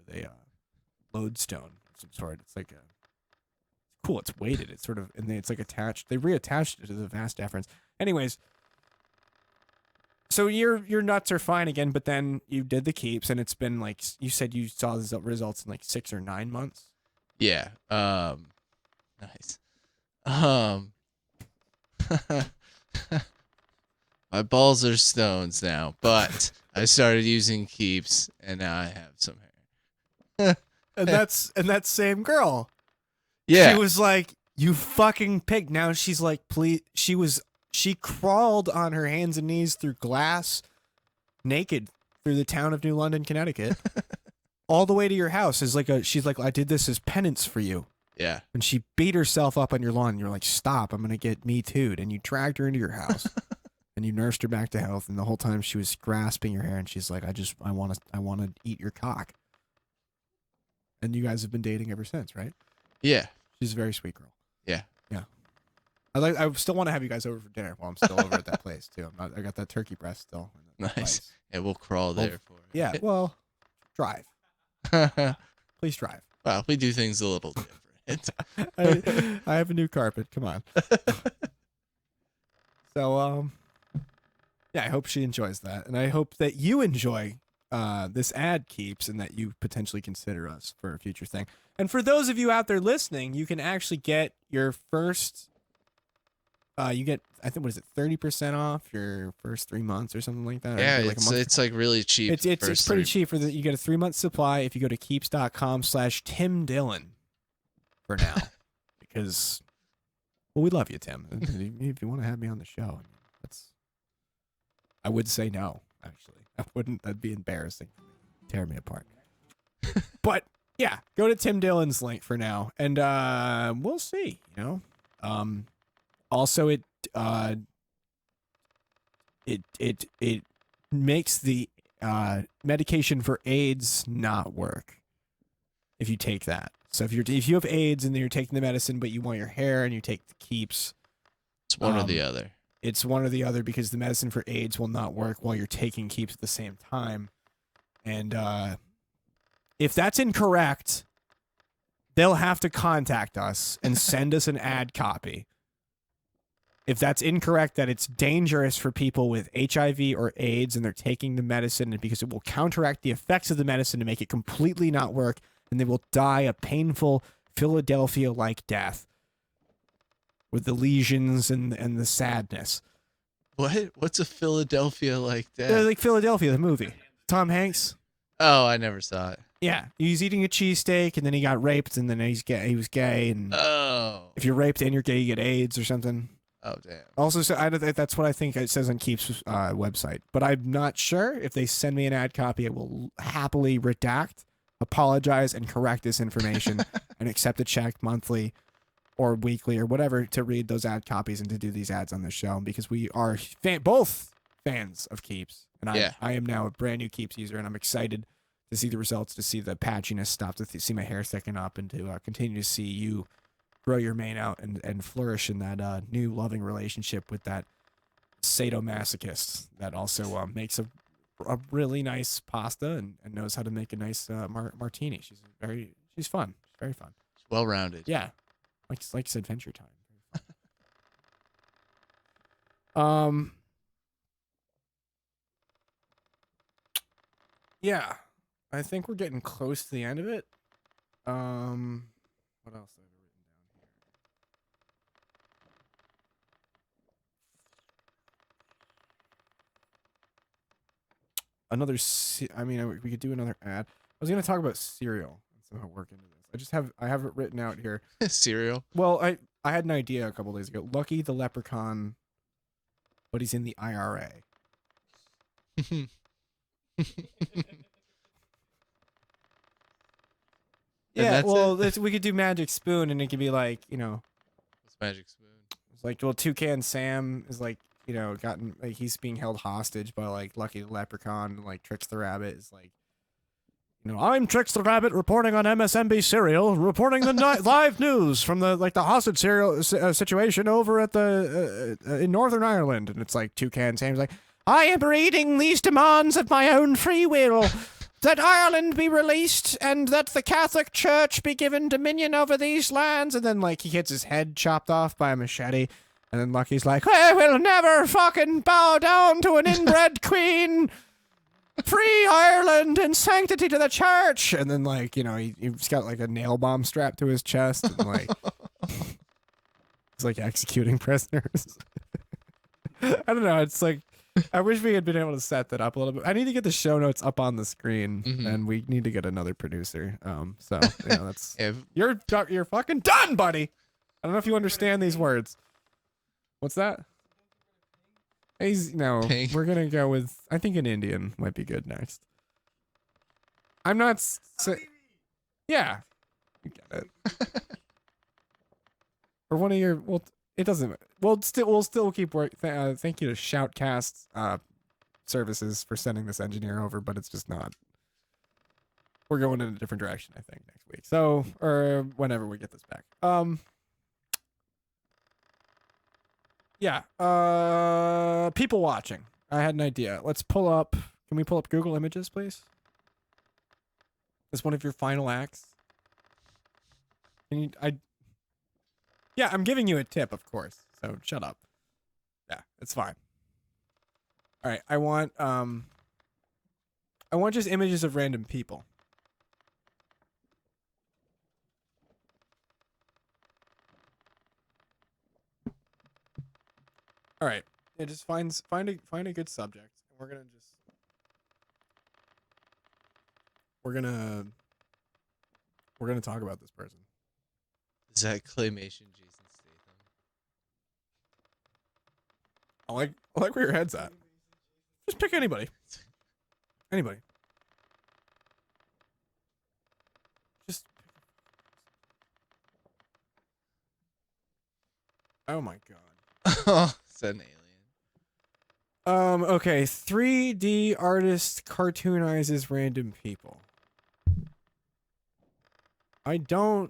really with a lodestone of some sort. It's like cool. It's weighted. It's sort of, and it's like attached. They reattached it to the vas deferens. Anyways, so your nuts are fine again, but then you did the keeps and it's been like, you said you saw the results in like 6 or 9 months. Yeah. Nice. My balls are stones now, but I started using Keeps and now I have some hair. And that's that same girl. Yeah. She was like, you fucking pig. Now she's like, please. She crawled on her hands and knees through glass, naked, through the town of New London, Connecticut, all the way to your house. She's like, I did this as penance for you. Yeah. And she beat herself up on your lawn. And you're like, stop, I'm going to get me too'd. And you dragged her into your house and you nursed her back to health. And the whole time she was grasping your hair and she's like, I want to eat your cock. And you guys have been dating ever since, right? Yeah. She's a very sweet girl. Yeah. Yeah. I still want to have you guys over for dinner while I'm still over at that place too. I got that turkey breast still. in the Nice. place. Yeah, we'll crawl there for it. Yeah. Well, drive. Please drive. Well, we do things a little different. I have a new carpet. Come on. So, yeah, I hope she enjoys that. And I hope that you enjoy this ad keeps and that you potentially consider us for a future thing. And for those of you out there listening, you can actually get your first, you get, I think, what is it, 30% off your first 3 months or something like that? Or Yeah, like a month? it's like really cheap. It's first pretty 3 cheap for you get a 3 month supply if you go to keeps.com/Tim Dillon for now. Because, well, we love you, Tim. If you want to have me on the show, I would say no, actually. I wouldn't. That'd be embarrassing for me. Tear me apart. But yeah, go to Tim Dillon's link for now, and we'll see. Also, it makes the medication for AIDS not work if you take that. So if you have AIDS and then you're taking the medicine, but you want your hair and you take the keeps, It's one or the other. it's one or the other because the medicine for AIDS will not work while you're taking keeps at the same time. And if that's incorrect, they'll have to contact us and send us an ad copy. If that's incorrect, that it's dangerous for people with HIV or AIDS and they're taking the medicine because it will counteract the effects of the medicine to make it completely not work, and they will die a painful Philadelphia-like death with the lesions and the sadness. What? What's a Philadelphia like that? Like Philadelphia, the movie. Tom Hanks. Oh, I never saw it. Yeah, he's eating a cheesesteak and then he got raped and then he's gay. He was gay, and Oh. if you're raped and you're gay, you get AIDS or something. Oh, damn. Also, so that's what I think it says on Keep's website. But I'm not sure. If they send me an ad copy, I will happily redact, apologize, and correct this information and accept a check monthly or weekly or whatever to read those ad copies and to do these ads on the show, because we are both fans of Keeps. And I am now a brand new Keeps user, and I'm excited to see the results, to see the patchiness stop, to see my hair thicken up, and to continue to see you grow your mane out and flourish in that new loving relationship with that sadomasochist that also makes a really nice pasta and knows how to make a nice martini. She's fun. She's very fun. Well-rounded. Yeah. Like you said, Adventure Time. Yeah, I think we're getting close to the end of it. What else have I written down here? We could do another ad. I was gonna talk about cereal and somehow work into this. I have it written out here. Cereal. Well, I had an idea a couple days ago. Lucky the Leprechaun, but he's in the IRA. Yeah, well, we could do Magic Spoon, and it could be like, What's Magic Spoon? it's like, well, Toucan Sam is like, he's being held hostage by like Lucky the Leprechaun, and like Tricks the Rabbit is like, I'm Tricks the Rabbit reporting on MSNBC Serial, reporting the live news from the hostage serial situation over at in Northern Ireland, and it's like Toucan Sam's like, I am reading these demands of my own free will. That Ireland be released and that the Catholic Church be given dominion over these lands. And then, like, he gets his head chopped off by a machete. And then Lucky's like, I will never fucking bow down to an inbred queen. Free Ireland and sanctity to the church. And then, like, he's got, like, a nail bomb strapped to his chest. And, like, he's, like, executing prisoners. I don't know. It's like, I wish we had been able to set that up a little bit. I need to get the show notes up on the screen, and we need to get another producer. So that's you're fucking done, buddy. I don't know if you understand these words. What's that? Ping. We're gonna go with. I think an Indian might be good next. I'm not. Yeah, you get it. Or one of your. Well, it doesn't. We'll still keep working. Thank you to Shoutcast services for sending this engineer over, but it's just not. We're going in a different direction, I think, next week. So, or whenever we get this back. Yeah. People watching. I had an idea. Let's pull up. Can we pull up Google Images, please? As one of your final acts. Yeah, I'm giving you a tip, of course. So shut up. Yeah, it's fine. All right, I want just images of random people. All right, yeah, just find a good subject. We're gonna talk about this person. Is that claymation Jason Statham? I like where your head's at. Just pick anybody. Anybody. Just. Oh my god. Is that an alien? Okay. 3D artist cartoonizes random people. I'm all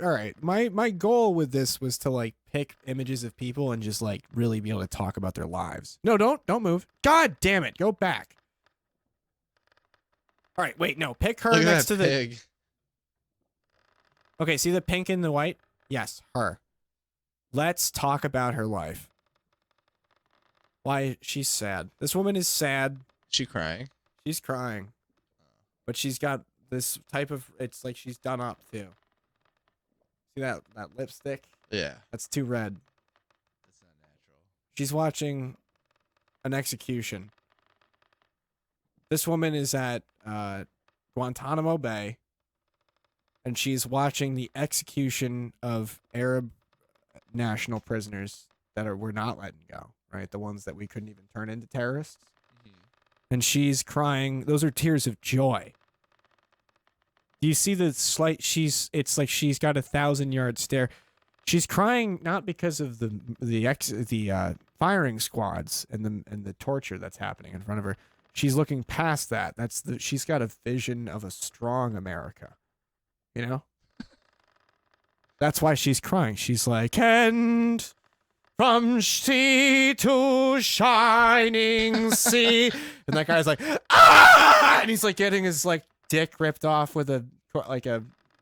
right. My goal with this was to like pick images of people and just like really be able to talk about their lives. No, don't move. God damn it. Go back. All right, wait, no. Pick her Look at next that to pig. Okay, see the pink and the white? Yes, her. Let's talk about her life. Why she's sad. This woman is sad. She crying? She's crying. But she's got this type of, it's like she's done up too. See that lipstick? Yeah. That's too red. That's not natural. She's watching an execution. This woman is at Guantanamo Bay, and she's watching the execution of Arab national prisoners that were not letting go, right? The ones that we couldn't even turn into terrorists. And she's crying. Those are tears of joy. Do you see the slight? It's like she's got a 1,000-yard stare. She's crying not because of the firing squads and the torture that's happening in front of her. She's looking past that. She's got a vision of a strong America. You know? That's why she's crying. She's like, and from sea to shining sea. And that guy's like, ah! And he's like getting his like dick ripped off with a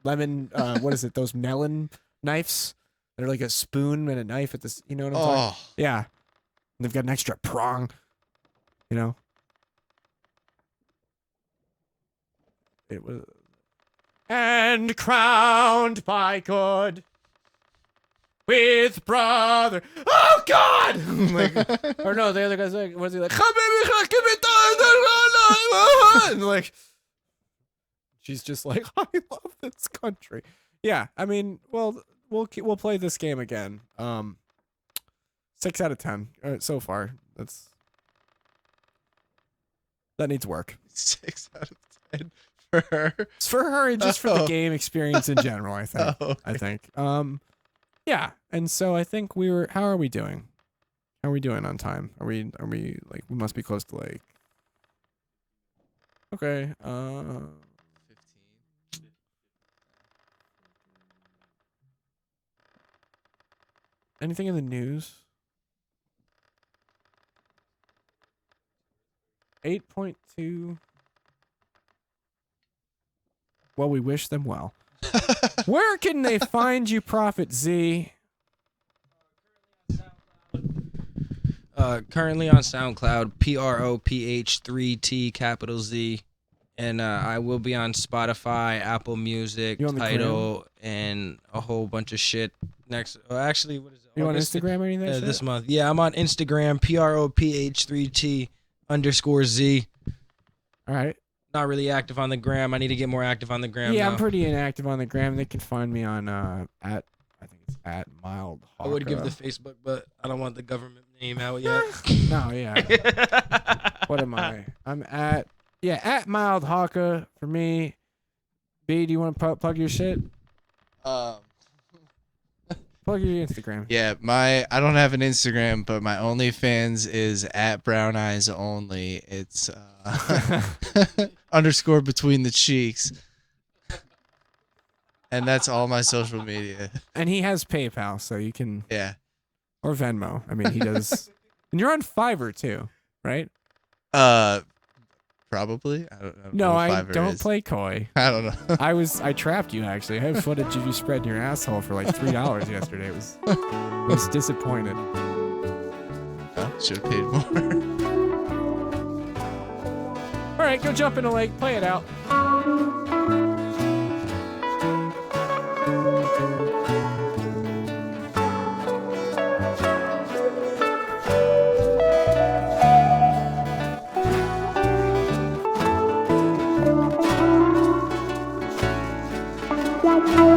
lemon. What is it? Those melon knives. They're like a spoon and a knife at this. You know what I'm talking? Oh, Yeah. And they've got an extra prong. You know. It was. And crowned by good. With brother. Oh God! Like, or no, the other guy's like, what's he like? And like, she's just like, I love this country. Yeah, I mean, well, we'll play this game again. 6 out of 10 so far. That needs work. 6 out of 10 for her. It's for her and just for the Oh. game experience in general. I think. Oh, okay. I think. Yeah, and so I think we were. How are we doing? How are we doing on time? Are we like we must be close to like. Okay. 15. Anything in the news? 8.2. Well, we wish them well. Where can they find you, Prophet Z? Currently on SoundCloud, PROPH3T capital Z, and I will be on Spotify, Apple Music, You on the Tidal, and a whole bunch of shit next. Actually, what is it? You on August? Instagram or anything? This month. Yeah, I'm on Instagram, PROPH3T_Z. All right. Not really active on the gram. I need to get more active on the gram. Yeah, now. I'm pretty inactive on the gram. They can find me on I think it's at Mild I would give the Hawka. Facebook, but I don't want the government name out yet. No, yeah. What am I? I'm at Mild Hawka for me. B, do you want to plug your shit? Plug your Instagram. Yeah, I don't have an Instagram, but my OnlyFans is at Brown Eyes Only. It's underscore between the cheeks. And that's all my social media. And he has PayPal, so you can Yeah. or Venmo. I mean, he does. And you're on Fiverr too, right? Probably. I don't know. No, what I Fiverr don't is. play coy. I don't know. I trapped you actually. I have footage of you spreading your asshole for like $3 yesterday. I was disappointed. Should have paid more. All right, go jump in a lake, play it out. Wow.